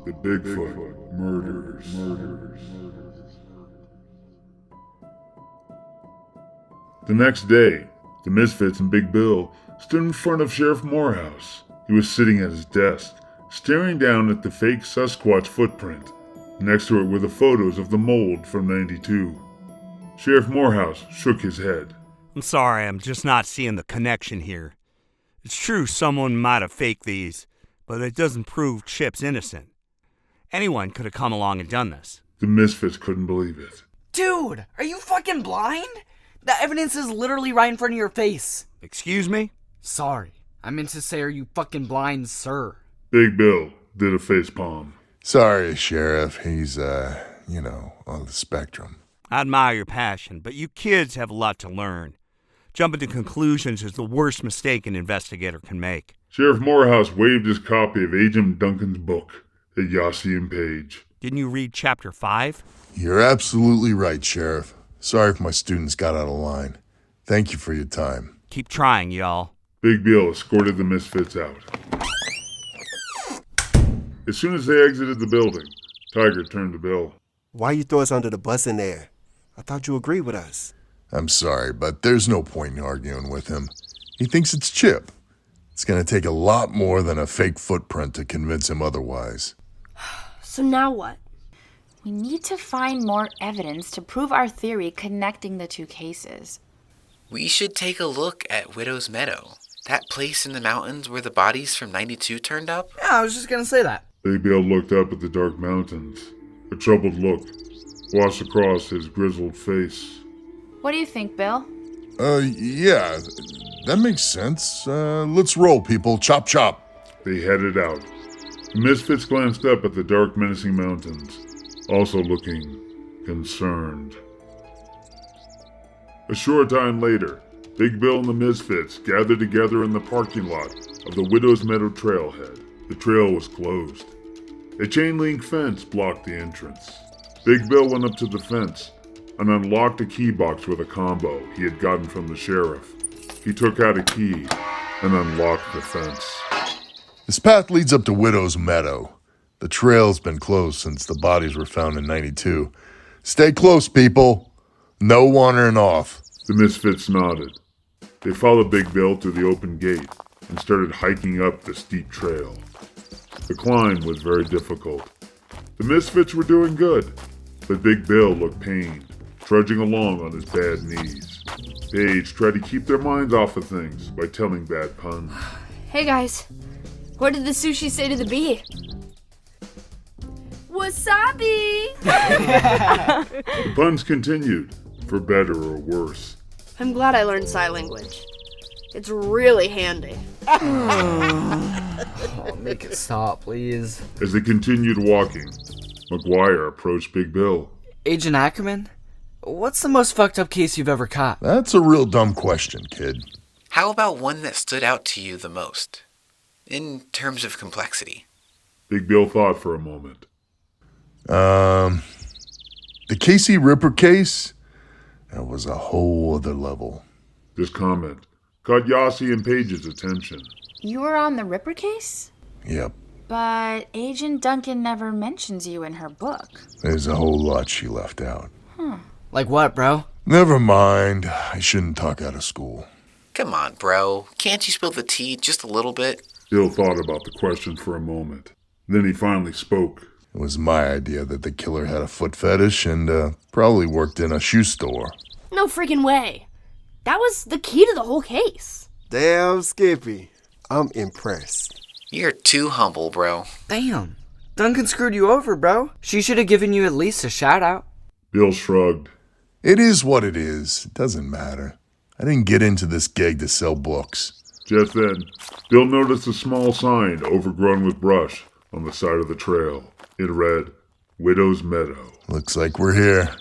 The Bigfoot Murders. The next day, the Misfits and Big Bill stood in front of Sheriff Morehouse. He was sitting at his desk, staring down at the fake Sasquatch footprint. Next to it were the photos of the mold from '92. Sheriff Morehouse shook his head. I'm sorry, I'm just not seeing the connection here. It's true someone might have faked these, but it doesn't prove Chip's innocent. Anyone could have come along and done this. The Misfits couldn't believe it. Dude, are you fucking blind? The evidence is literally right in front of your face. Excuse me? Sorry, I meant to say, are you fucking blind, sir? Big Bill did a facepalm. Sorry, Sheriff. He's, on the spectrum. I admire your passion, but you kids have a lot to learn. Jumping to conclusions is the worst mistake an investigator can make. Sheriff Morehouse waved his copy of Agent Duncan's book at Yossi and Page. Didn't you read Chapter 5? You're absolutely right, Sheriff. Sorry if my students got out of line. Thank you for your time. Keep trying, y'all. Big Bill escorted the Misfits out. As soon as they exited the building, Tiger turned to Bill. Why you throw us under the bus in there? I thought you agreed with us. I'm sorry, but there's no point in arguing with him. He thinks it's Chip. It's going to take a lot more than a fake footprint to convince him otherwise. So now what? We need to find more evidence to prove our theory connecting the two cases. We should take a look at Widow's Meadow, that place in the mountains where the bodies from '92 turned up. Yeah, I was just gonna say that. Big Bill looked up at the dark mountains. A troubled look washed across his grizzled face. What do you think, Bill? Yeah, that makes sense. Let's roll, people. Chop, chop. They headed out. The Misfits glanced up at the dark, menacing mountains, also looking concerned. A short time later, Big Bill and the Misfits gathered together in the parking lot of the Widow's Meadow trailhead. The trail was closed. A chain-link fence blocked the entrance. Big Bill went up to the fence and unlocked a key box with a combo he had gotten from the sheriff. He took out a key and unlocked the fence. This path leads up to Widow's Meadow. The trail's been closed since the bodies were found in '92. Stay close, people. No wandering off. The Misfits nodded. They followed Big Bill through the open gate and started hiking up the steep trail. The climb was very difficult. The Misfits were doing good, but Big Bill looked pained, trudging along on his bad knees. Paige tried to keep their minds off of things by telling bad puns. Hey guys, what did the sushi say to the bee? Wasabi! The puns continued, for better or worse. I'm glad I learned sign language. It's really handy. Oh, make it stop, please. As they continued walking, McGuire approached Big Bill. Agent Ackerman, what's the most fucked up case you've ever caught? That's a real dumb question, kid. How about one that stood out to you the most, in terms of complexity? Big Bill thought for a moment. The Casey Ripper case? That was a whole other level. This comment caught Yossi and Page's attention. You were on the Ripper case? Yep. But Agent Duncan never mentions you in her book. There's a whole lot she left out. Like what, bro? Never mind. I shouldn't talk out of school. Come on, bro. Can't you spill the tea just a little bit? Bill thought about the question for a moment. Then he finally spoke. It was my idea that the killer had a foot fetish and probably worked in a shoe store. No freaking way. That was the key to the whole case. Damn, Skippy. I'm impressed. You're too humble, bro. Damn. Duncan screwed you over, bro. She should have given you at least a shout out. Bill shrugged. It is what it is. It doesn't matter. I didn't get into this gig to sell books. Just then, Bill noticed a small sign overgrown with brush on the side of the trail. It read, Widow's Meadow. Looks like we're here.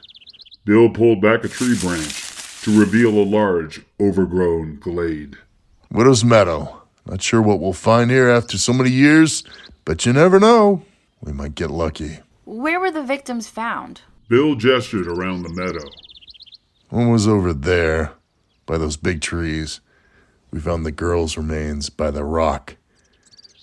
Bill pulled back a tree branch to reveal a large, overgrown glade. Widow's Meadow. Not sure what we'll find here after so many years, but you never know. We might get lucky. Where were the victims found? Bill gestured around the meadow. One was over there, by those big trees. We found the girl's remains by the rock.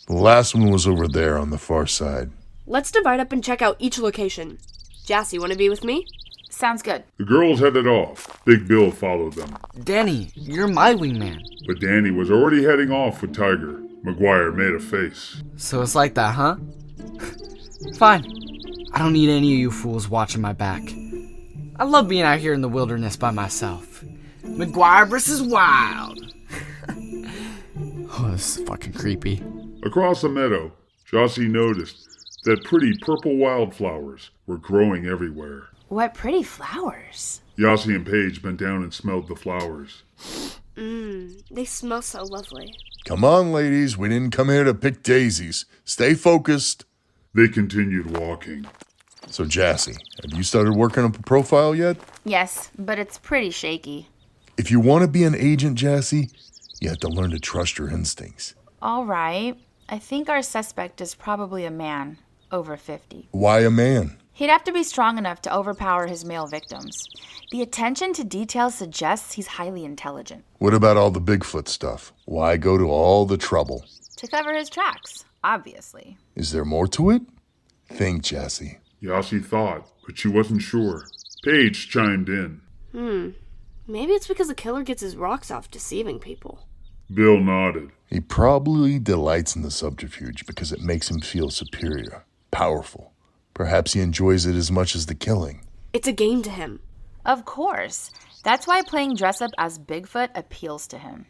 The last one was over there on the far side. Let's divide up and check out each location. Jassy, want to be with me? Sounds good. The girls headed off. Big Bill followed them. Danny, you're my wingman. But Danny was already heading off with Tiger. McGuire made a face. So it's like that, huh? Fine. I don't need any of you fools watching my back. I love being out here in the wilderness by myself. McGuire versus Wild. Oh, this is fucking creepy. Across the meadow, Jossie noticed that pretty purple wildflowers were growing everywhere. What pretty flowers. Yossi and Paige bent down and smelled the flowers. They smell so lovely. Come on, ladies. We didn't come here to pick daisies. Stay focused. They continued walking. So, Jassy, have you started working up a profile yet? Yes, but it's pretty shaky. If you want to be an agent, Jassy, you have to learn to trust your instincts. All right. I think our suspect is probably a man, over 50. Why a man? He'd have to be strong enough to overpower his male victims. The attention to detail suggests he's highly intelligent. What about all the Bigfoot stuff? Why go to all the trouble? To cover his tracks, obviously. Is there more to it? Think, Jassy. Yossi thought, but she wasn't sure. Paige chimed in. Maybe it's because the killer gets his rocks off deceiving people. Bill nodded. He probably delights in the subterfuge because it makes him feel superior, powerful. Perhaps he enjoys it as much as the killing. It's a game to him. Of course. That's why playing dress-up as Bigfoot appeals to him.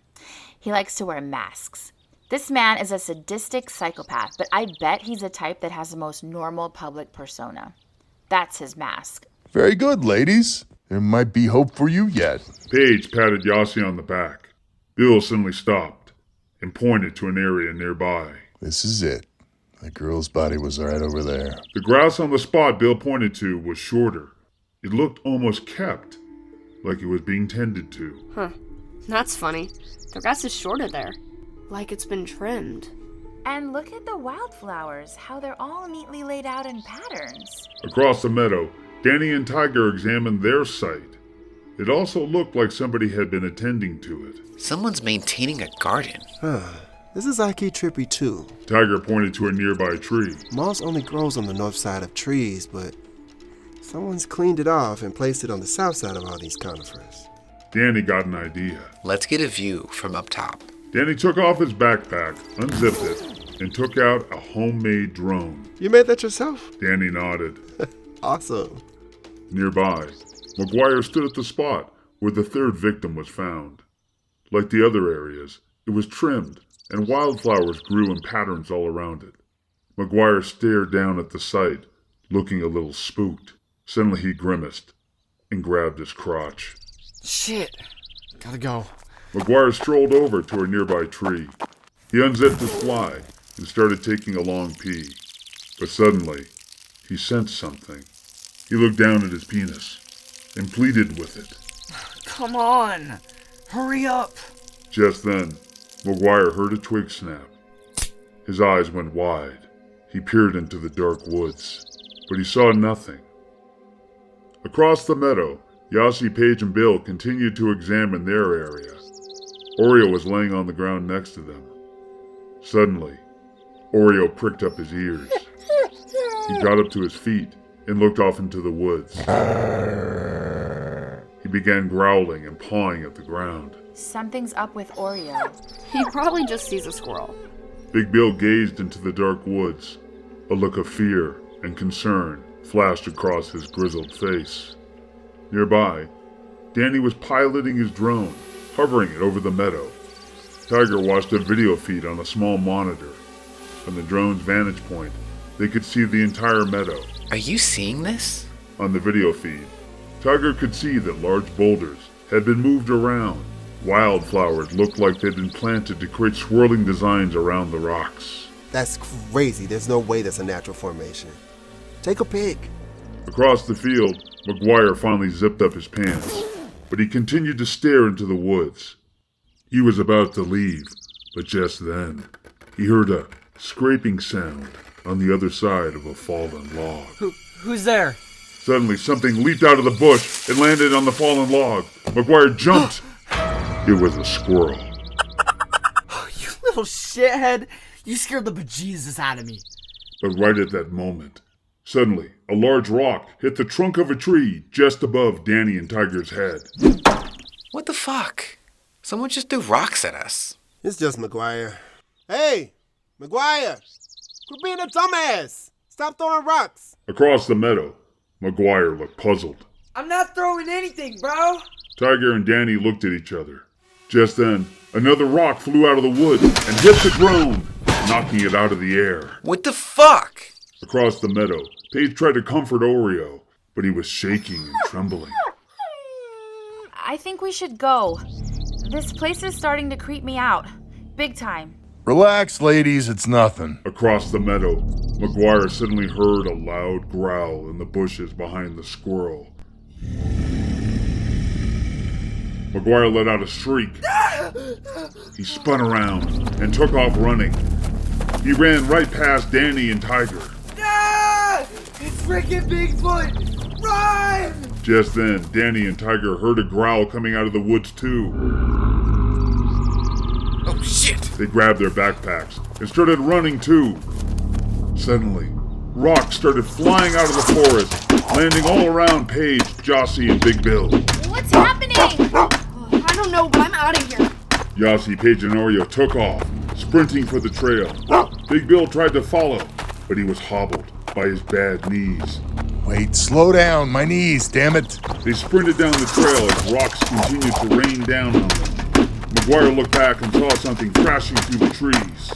He likes to wear masks. This man is a sadistic psychopath, but I bet he's a type that has the most normal public persona. That's his mask. Very good, ladies. There might be hope for you yet. Paige patted Yossi on the back. Bill suddenly stopped and pointed to an area nearby. This is it. The girl's body was right over there. The grass on the spot Bill pointed to was shorter. It looked almost kept, like it was being tended to. Huh. That's funny. The grass is shorter there. Like it's been trimmed. And look at the wildflowers, how they're all neatly laid out in patterns. Across the meadow, Danny and Tiger examined their site. It also looked like somebody had been attending to it. Someone's maintaining a garden. This is Aki trippy too. Tiger pointed to a nearby tree. Moss only grows on the north side of trees, but someone's cleaned it off and placed it on the south side of all these conifers. Danny got an idea. Let's get a view from up top. Danny took off his backpack, unzipped it, and took out a homemade drone. You made that yourself? Danny nodded. Awesome. Nearby, McGuire stood at the spot where the third victim was found. Like the other areas, it was trimmed, and wildflowers grew in patterns all around it. McGuire stared down at the site, looking a little spooked. Suddenly he grimaced and grabbed his crotch. Shit. Gotta go. McGuire strolled over to a nearby tree. He unzipped his fly and started taking a long pee. But suddenly, he sensed something. He looked down at his penis and pleaded with it. Come on. Hurry up. Just then, McGuire heard a twig snap. His eyes went wide. He peered into the dark woods, but he saw nothing. Across the meadow, Yossi, Paige, and Bill continued to examine their area. Oreo was laying on the ground next to them. Suddenly, Oreo pricked up his ears. He got up to his feet and looked off into the woods. He began growling and pawing at the ground. Something's up with Oreo. He probably just sees a squirrel. Big Bill gazed into the dark woods. A look of fear and concern flashed across his grizzled face. Nearby, Danny was piloting his drone, hovering it over the meadow. Tiger watched a video feed on a small monitor. From the drone's vantage point, they could see the entire meadow. Are you seeing this? On the video feed, Tiger could see that large boulders had been moved around. Wildflowers looked like they'd been planted to create swirling designs around the rocks. That's crazy. There's no way that's a natural formation. Take a peek. Across the field, McGuire finally zipped up his pants, but he continued to stare into the woods. He was about to leave, but just then, he heard a scraping sound on the other side of a fallen log. Who's there? Suddenly, something leaped out of the bush and landed on the fallen log. McGuire jumped. It was a squirrel. You little shithead. You scared the bejesus out of me. But right at that moment, suddenly, a large rock hit the trunk of a tree just above Danny and Tiger's head. What the fuck? Someone just threw rocks at us. It's just McGuire. Hey, McGuire! Quit being a dumbass! Stop throwing rocks! Across the meadow, McGuire looked puzzled. I'm not throwing anything, bro. Tiger and Danny looked at each other. Just then, another rock flew out of the woods and hit the drone, knocking it out of the air. What the fuck? Across the meadow, Paige tried to comfort Oreo, but he was shaking and trembling. I think we should go. This place is starting to creep me out. Big time. Relax, ladies, it's nothing. Across the meadow, McGuire suddenly heard a loud growl in the bushes behind the squirrel. McGuire let out a shriek. He spun around and took off running. He ran right past Danny and Tiger. It's freaking Bigfoot! Run! Just then, Danny and Tiger heard a growl coming out of the woods too. Oh shit! They grabbed their backpacks and started running too. Suddenly, rocks started flying out of the forest, landing all around Paige, Jossie, and Big Bill. What's happening? I don't know, but I'm out of here. Jossie, Paige, and Oreo took off, sprinting for the trail. Big Bill tried to follow, but he was hobbled by his bad knees. Wait, slow down, my knees, damn it. They sprinted down the trail as rocks continued to rain down on them. McGuire looked back and saw something crashing through the trees.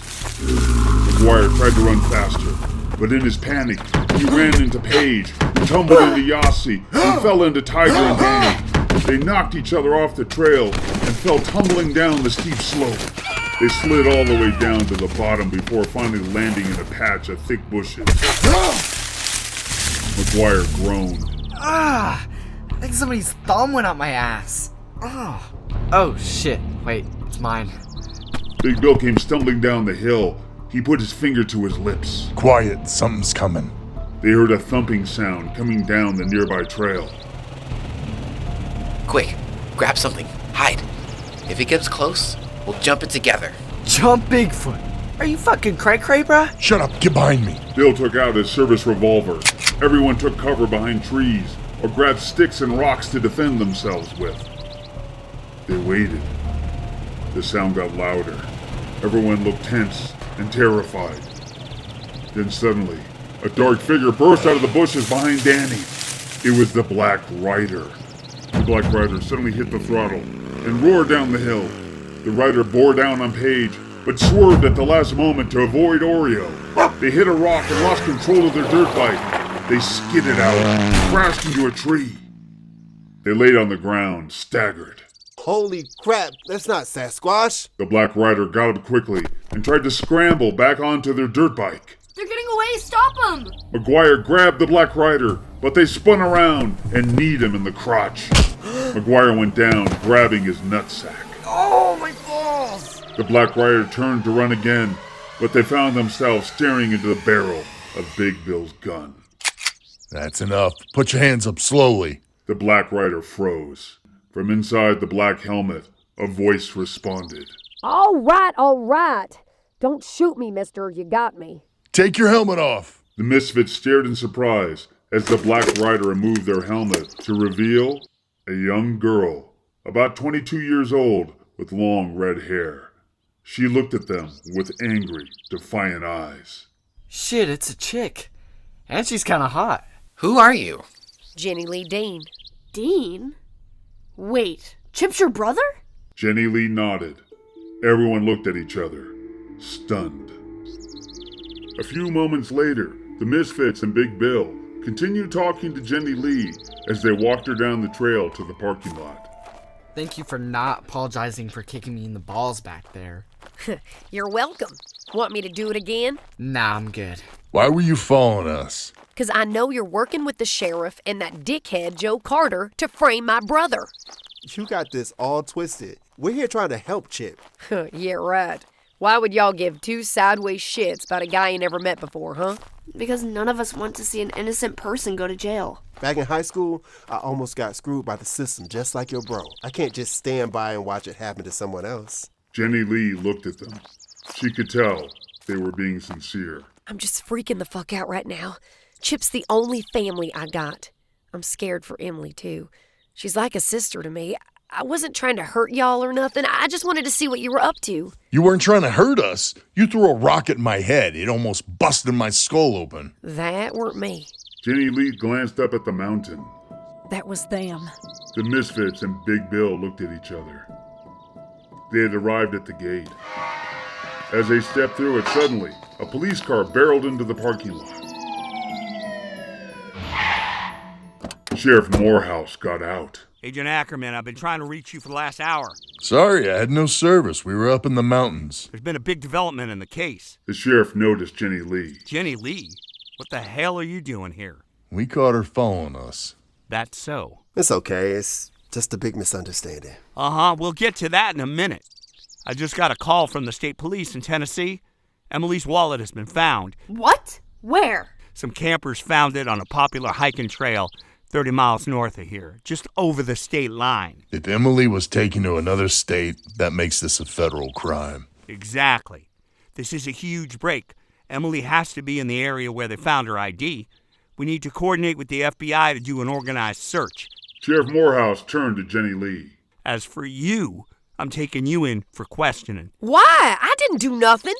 McGuire tried to run faster, but in his panic, he ran into Paige, who tumbled into Jossie, and fell into Tiger and Danny. They knocked each other off the trail and fell tumbling down the steep slope. They slid all the way down to the bottom before finally landing in a patch of thick bushes. McGuire groaned. I think somebody's thumb went up my ass. Oh shit, wait, it's mine. Big Bill came stumbling down the hill. He put his finger to his lips. Quiet, something's coming. They heard a thumping sound coming down the nearby trail. Quick, grab something. Hide. If it gets close, we'll jump it together. Jump Bigfoot. Are you fucking cray-cray, bruh? Shut up, get behind me. Bill took out his service revolver. Everyone took cover behind trees or grabbed sticks and rocks to defend themselves with. They waited. The sound got louder. Everyone looked tense and terrified. Then suddenly, a dark figure burst out of the bushes behind Danny. It was the Black Rider. The Black Rider suddenly hit the throttle and roared down the hill. The rider bore down on Paige, but swerved at the last moment to avoid Oreo. They hit a rock and lost control of their dirt bike. They skidded out and crashed into a tree. They laid on the ground, staggered. Holy crap, that's not Sasquatch. The Black Rider got up quickly and tried to scramble back onto their dirt bike. They're getting away, stop them! McGuire grabbed the Black Rider, but they spun around and kneed him in the crotch. McGuire went down, grabbing his nutsack. Oh, my balls! The Black Rider turned to run again, but they found themselves staring into the barrel of Big Bill's gun. That's enough. Put your hands up slowly. The Black Rider froze. From inside the black helmet, a voice responded. All right. Don't shoot me, mister. You got me. Take your helmet off. The Misfits stared in surprise as the Black Rider removed their helmet to reveal a young girl, about 22 years old, with long red hair. She looked at them with angry, defiant eyes. Shit, it's a chick. And she's kinda hot. Who are you? Jenny Lee Dean. Dean? Wait, Chip's your brother? Jenny Lee nodded. Everyone looked at each other, stunned. A few moments later, the Misfits and Big Bill continued talking to Jenny Lee as they walked her down the trail to the parking lot. Thank you for not apologizing for kicking me in the balls back there. You're welcome. Want me to do it again? Nah, I'm good. Why were you following us? 'Cause I know you're working with the sheriff and that dickhead Joe Carter to frame my brother. You got this all twisted. We're here trying to help Chip. Yeah, right. Why would y'all give two sideways shits about a guy you never met before, huh? Because none of us want to see an innocent person go to jail. Back in high school, I almost got screwed by the system just like your bro. I can't just stand by and watch it happen to someone else. Jenny Lee looked at them. She could tell they were being sincere. I'm just freaking the fuck out right now. Chip's the only family I got. I'm scared for Emily, too. She's like a sister to me. I wasn't trying to hurt y'all or nothing. I just wanted to see what you were up to. You weren't trying to hurt us. You threw a rock at my head. It almost busted my skull open. That weren't me. Jenny Lee glanced up at the mountain. That was them. The Misfits and Big Bill looked at each other. They had arrived at the gate. As they stepped through it, suddenly, a police car barreled into the parking lot. Sheriff Morehouse got out. Agent Ackerman, I've been trying to reach you for the last hour. Sorry, I had no service. We were up in the mountains. There's been a big development in the case. The sheriff noticed Jenny Lee. Jenny Lee? What the hell are you doing here? We caught her following us. That's so. It's okay. It's just a big misunderstanding. Uh-huh. We'll get to that in a minute. I just got a call from the state police in Tennessee. Emily's wallet has been found. What? Where? Some campers found it on a popular hiking trail 30 miles north of here, just over the state line. If Emily was taken to another state, that makes this a federal crime. Exactly. This is a huge break. Emily has to be in the area where they found her ID. We need to coordinate with the FBI to do an organized search. Sheriff Morehouse turned to Jenny Lee. As for you, I'm taking you in for questioning. Why? I didn't do nothing.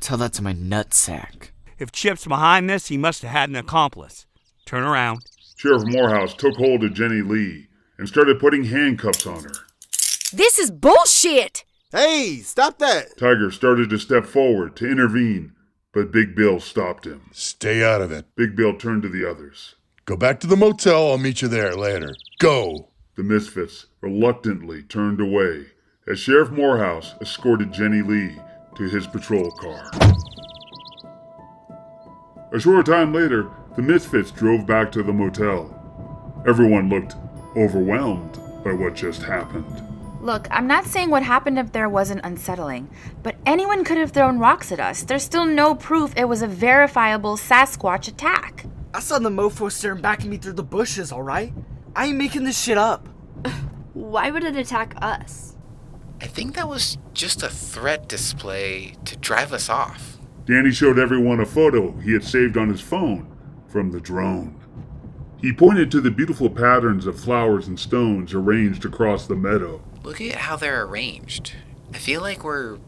Tell that to my nutsack. If Chip's behind this, he must have had an accomplice. Turn around. Sheriff Morehouse took hold of Jenny Lee and started putting handcuffs on her. This is bullshit. Hey, stop that! Tiger started to step forward to intervene, but Big Bill stopped him. Stay out of it. Big Bill turned to the others. Go back to the motel. I'll meet you there later. Go! The Misfits reluctantly turned away as Sheriff Morehouse escorted Jenny Lee to his patrol car. A short time later, the Misfits drove back to the motel. Everyone looked overwhelmed by what just happened. Look, I'm not saying what happened up there wasn't unsettling, but anyone could have thrown rocks at us. There's still no proof it was a verifiable Sasquatch attack. I saw the mofo staring back at me through the bushes, alright? I ain't making this shit up. Why would it attack us? I think that was just a threat display to drive us off. Danny showed everyone a photo he had saved on his phone from the drone. He pointed to the beautiful patterns of flowers and stones arranged across the meadow. Look at how they're arranged. I feel like we're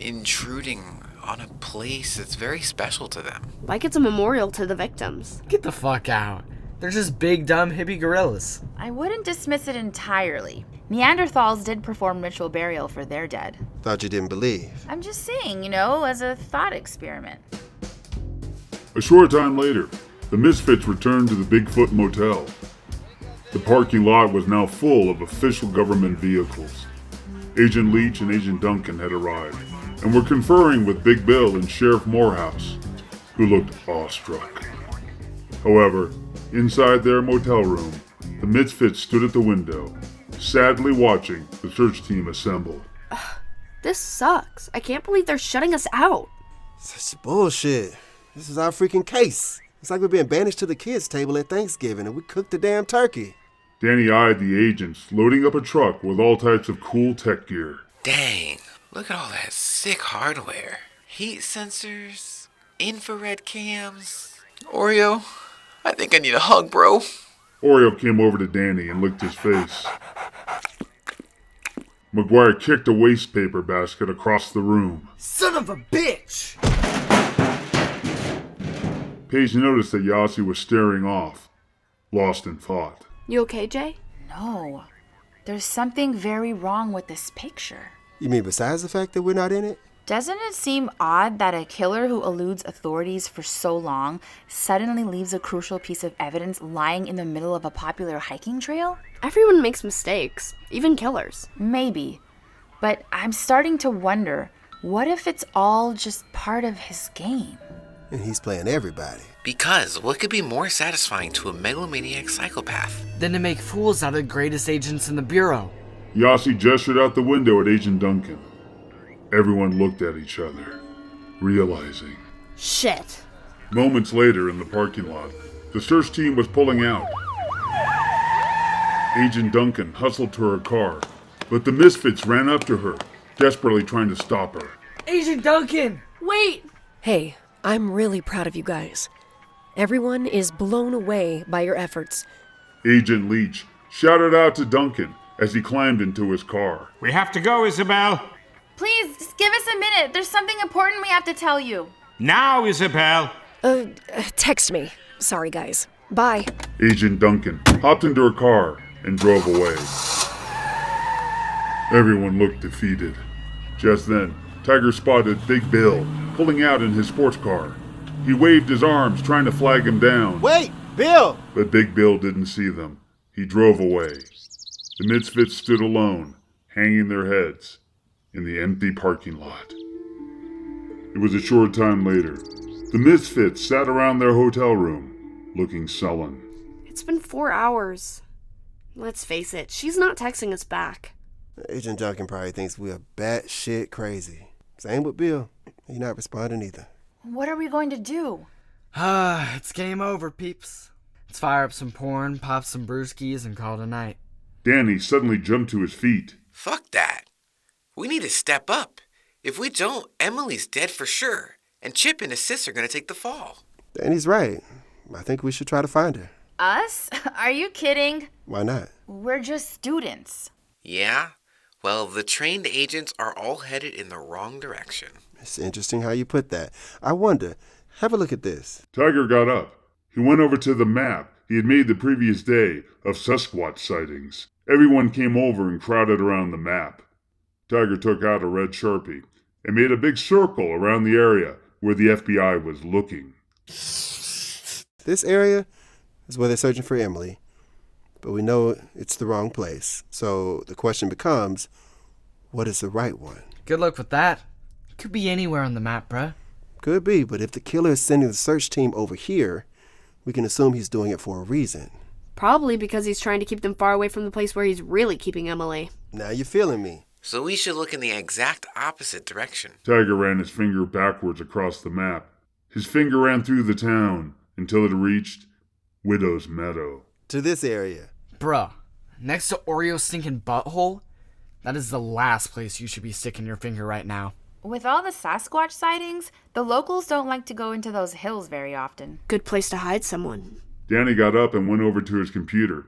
intruding on a place that's very special to them. Like it's a memorial to the victims. Get the fuck out. They're just big, dumb, hippie gorillas. I wouldn't dismiss it entirely. Neanderthals did perform ritual burial for their dead. Thought you didn't believe. I'm just saying, as a thought experiment. A short time later, the Misfits returned to the Bigfoot Motel. The parking lot was now full of official government vehicles. Agent Leach and Agent Duncan had arrived and were conferring with Big Bill and Sheriff Morehouse, who looked awestruck. However, inside their motel room, the Misfits stood at the window, sadly watching the search team assemble. This sucks. I can't believe they're shutting us out. Such bullshit. This is our freaking case. It's like we're being banished to the kids' table at Thanksgiving and we cooked the damn turkey. Danny eyed the agents loading up a truck with all types of cool tech gear. Dang, look at all that sick hardware. Heat sensors, infrared cams. Oreo, I think I need a hug, bro. Oreo came over to Danny and licked his face. McGuire kicked a waste paper basket across the room. Son of a bitch! Paige noticed that Yossi was staring off, lost in thought. You okay, Jay? No. There's something very wrong with this picture. You mean besides the fact that we're not in it? Doesn't it seem odd that a killer who eludes authorities for so long suddenly leaves a crucial piece of evidence lying in the middle of a popular hiking trail? Everyone makes mistakes, even killers. Maybe. But I'm starting to wonder, what if it's all just part of his game? And he's playing everybody. Because what could be more satisfying to a megalomaniac psychopath? Then to make fools out of the greatest agents in the Bureau. Yossi gestured out the window at Agent Duncan. Everyone looked at each other, realizing. Shit. Moments later in the parking lot, the search team was pulling out. Agent Duncan hustled to her car, but the Misfits ran up to her, desperately trying to stop her. Agent Duncan! Wait! Hey, I'm really proud of you guys. Everyone is blown away by your efforts. Agent Leach shouted out to Duncan as he climbed into his car. We have to go, Isabel. Please, just give us a minute. There's something important we have to tell you. Now, Isabel. Text me. Sorry, guys. Bye. Agent Duncan hopped into her car and drove away. Everyone looked defeated. Just then, Tiger spotted Big Bill pulling out in his sports car. He waved his arms, trying to flag him down. Wait, Bill! But Big Bill didn't see them. He drove away. The Misfits stood alone, hanging their heads in the empty parking lot. It was a short time later. The Misfits sat around their hotel room, looking sullen. It's been 4 hours. Let's face it, she's not texting us back. Agent Duncan probably thinks we're batshit crazy. Same with Bill. He's not responding either. What are we going to do? It's game over, peeps. Let's fire up some porn, pop some brewskis, and call it a night. Danny suddenly jumped to his feet. Fuck that. We need to step up. If we don't, Emily's dead for sure. And Chip and his sis are going to take the fall. Danny's right. I think we should try to find her. Us? Are you kidding? Why not? We're just students. Yeah? Well, the trained agents are all headed in the wrong direction. It's interesting how you put that. I wonder, have a look at this. Tiger got up. He went over to the map he had made the previous day of Sasquatch sightings. Everyone came over and crowded around the map. Tiger took out a red Sharpie and made a big circle around the area where the FBI was looking. This area is where they're searching for Emily, but we know it's the wrong place. So the question becomes, what is the right one? Good luck with that. Could be anywhere on the map, bruh. Could be, but if the killer is sending the search team over here, we can assume he's doing it for a reason. Probably because he's trying to keep them far away from the place where he's really keeping Emily. Now you're feeling me. So we should look in the exact opposite direction. Tiger ran his finger backwards across the map. His finger ran through the town until it reached Widow's Meadow. To this area. Bruh, next to Oreo's stinking butthole? That is the last place you should be sticking your finger right now. With all the Sasquatch sightings, the locals don't like to go into those hills very often. Good place to hide someone. Danny got up and went over to his computer.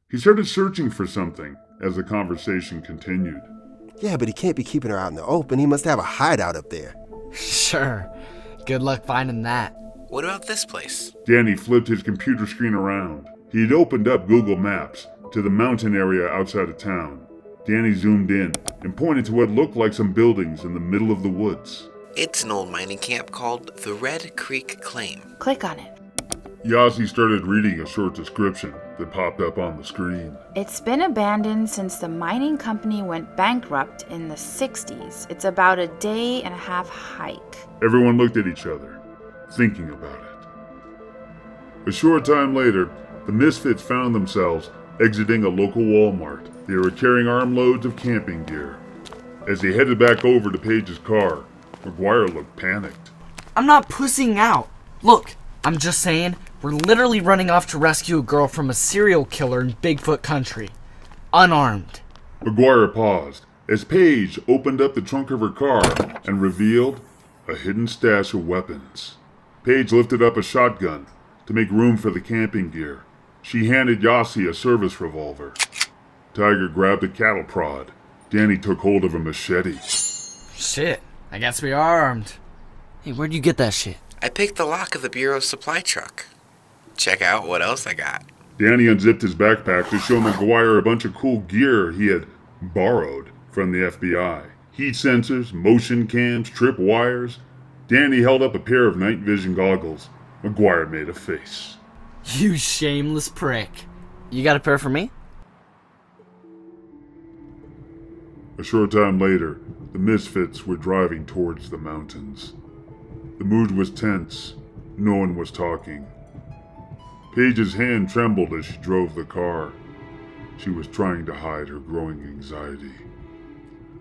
He started searching for something as the conversation continued. Yeah, but he can't be keeping her out in the open. He must have a hideout up there. Sure. Good luck finding that. What about this place? Danny flipped his computer screen around. He had opened up Google Maps to the mountain area outside of town. Danny zoomed in and pointed to what looked like some buildings in the middle of the woods. It's an old mining camp called the Red Creek Claim. Click on it. Yossi started reading a short description that popped up on the screen. It's been abandoned since the mining company went bankrupt in the 60s. It's about a day-and-a-half hike. Everyone looked at each other, thinking about it. A short time later, the Misfits found themselves exiting a local Walmart. They were carrying armloads of camping gear. As they headed back over to Page's car, McGuire looked panicked. I'm not pussing out. Look, I'm just saying, we're literally running off to rescue a girl from a serial killer in Bigfoot country. Unarmed. McGuire paused as Paige opened up the trunk of her car and revealed a hidden stash of weapons. Paige lifted up a shotgun to make room for the camping gear. She handed Yossi a service revolver. Tiger grabbed a cattle prod. Danny took hold of a machete. Shit, I guess we are armed. Hey, where'd you get that shit? I picked the lock of the Bureau's supply truck. Check out what else I got. Danny unzipped his backpack to show McGuire a bunch of cool gear he had borrowed from the FBI. Heat sensors, motion cams, trip wires. Danny held up a pair of night vision goggles. McGuire made a face. You shameless prick. You got a pair for me? A short time later, the Misfits were driving towards the mountains. The mood was tense. No one was talking. Paige's hand trembled as she drove the car. She was trying to hide her growing anxiety.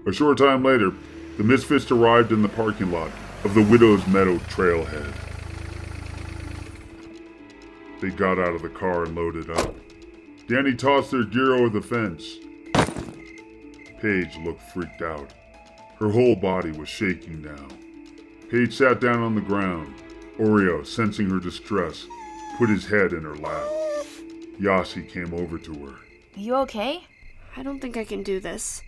A short time later, the Misfits arrived in the parking lot of the Widow's Meadow trailhead. They got out of the car and loaded up. Danny tossed their gear over the fence. Paige looked freaked out. Her whole body was shaking now. Paige sat down on the ground. Oreo, sensing her distress, put his head in her lap. Yossi came over to her. You okay? I don't think I can do this.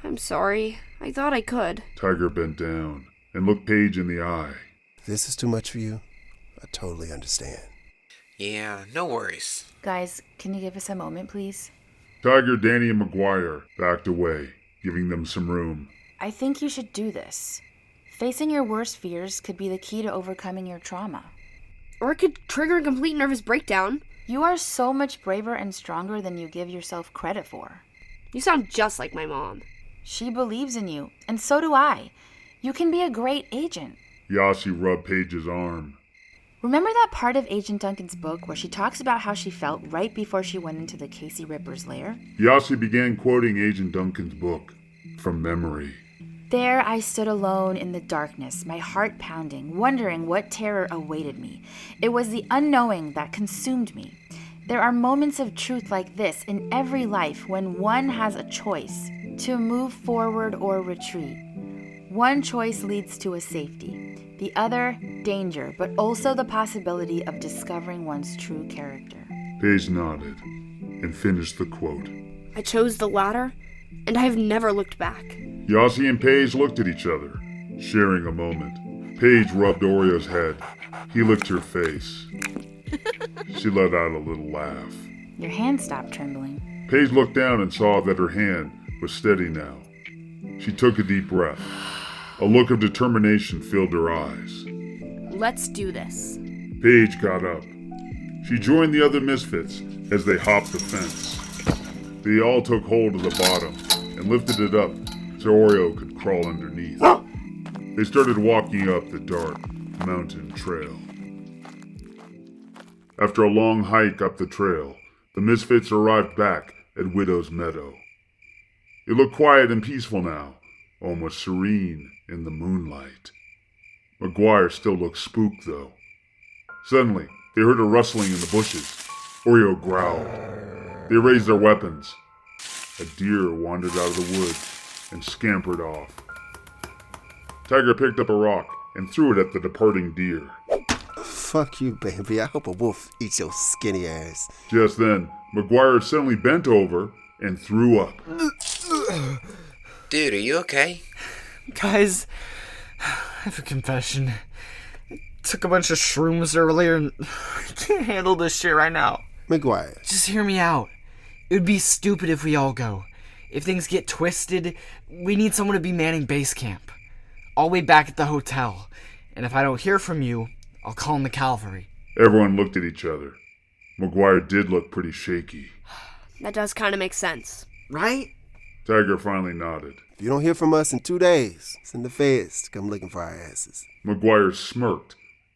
I'm sorry. I thought I could. Tiger bent down and looked Paige in the eye. This is too much for you. I totally understand. Yeah, no worries. Guys, can you give us a moment, please? Tiger, Danny, and McGuire backed away, giving them some room. I think you should do this. Facing your worst fears could be the key to overcoming your trauma. Or it could trigger a complete nervous breakdown. You are so much braver and stronger than you give yourself credit for. You sound just like my mom. She believes in you, and so do I. You can be a great agent. Yossi rubbed Paige's arm. Remember that part of Agent Duncan's book where she talks about how she felt right before she went into the Casey Ripper's lair? Yossi began quoting Agent Duncan's book from memory. There I stood alone in the darkness, my heart pounding, wondering what terror awaited me. It was the unknowing that consumed me. There are moments of truth like this in every life when one has a choice to move forward or retreat. One choice leads to a safety, the other, danger, but also the possibility of discovering one's true character. Paige nodded and finished the quote. I chose the latter, and I have never looked back. Yossi and Paige looked at each other, sharing a moment. Paige rubbed Oreo's head. He licked her face. She let out a little laugh. Your hand stopped trembling. Paige looked down and saw that her hand was steady now. She took a deep breath. A look of determination filled her eyes. Let's do this. Paige got up. She joined the other Misfits as they hopped the fence. They all took hold of the bottom and lifted it up so Oreo could crawl underneath. They started walking up the dark mountain trail. After a long hike up the trail, the Misfits arrived back at Widow's Meadow. It looked quiet and peaceful now, almost serene in the moonlight. McGuire still looked spooked, though. Suddenly, they heard a rustling in the bushes. Oreo growled. They raised their weapons. A deer wandered out of the woods and scampered off. Tiger picked up a rock and threw it at the departing deer. Fuck you, baby. I hope a wolf eats your skinny ass. Just then, McGuire suddenly bent over and threw up. Dude, are you okay? Guys, I have a confession. I took a bunch of shrooms earlier and I can't handle this shit right now. McGuire. Just hear me out. It would be stupid if we all go. If things get twisted, we need someone to be manning base camp. I'll wait back at the hotel, and if I don't hear from you, I'll call in the cavalry. Everyone looked at each other. McGuire did look pretty shaky. That does kind of make sense. Right? Tiger finally nodded. If you don't hear from us in 2 days, send the feds to come looking for our asses. McGuire smirked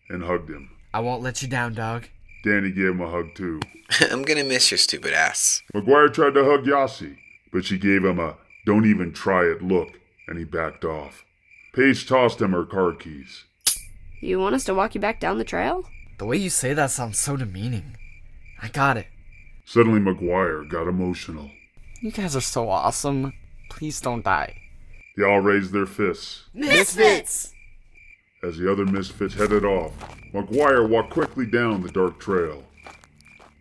and hugged him. I won't let you down, dog. Danny gave him a hug too. I'm gonna miss your stupid ass. McGuire tried to hug Yossi, but she gave him a don't even try it look, and he backed off. Paige tossed him her car keys. You want us to walk you back down the trail? The way you say that sounds so demeaning. I got it. Suddenly McGuire got emotional. You guys are so awesome. Please don't die. They all raised their fists. Misfits! As the other Misfits headed off, McGuire walked quickly down the dark trail.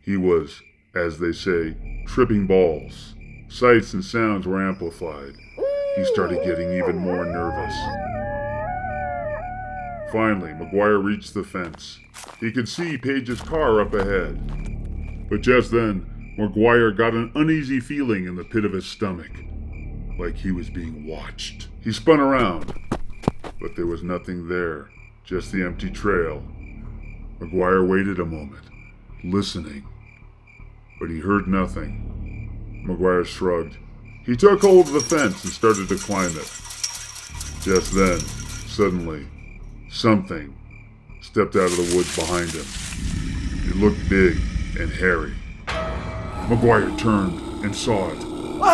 He was, as they say, tripping balls. Sights and sounds were amplified. He started getting even more nervous. Finally, McGuire reached the fence. He could see Paige's car up ahead. But just then, McGuire got an uneasy feeling in the pit of his stomach, like he was being watched. He spun around, but there was nothing there, just the empty trail. McGuire waited a moment, listening, but he heard nothing. McGuire shrugged. He took hold of the fence and started to climb it. Just then, suddenly, something stepped out of the woods behind him. It looked big and hairy. McGuire turned and saw it.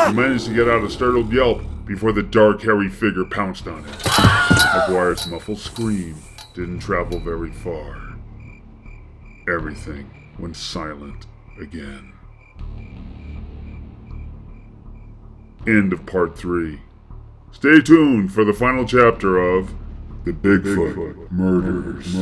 He managed to get out a startled yelp before the dark, hairy figure pounced on him. McGuire's muffled scream didn't travel very far. Everything went silent again. End of part 3. Stay tuned for the final chapter of The Bigfoot Murders.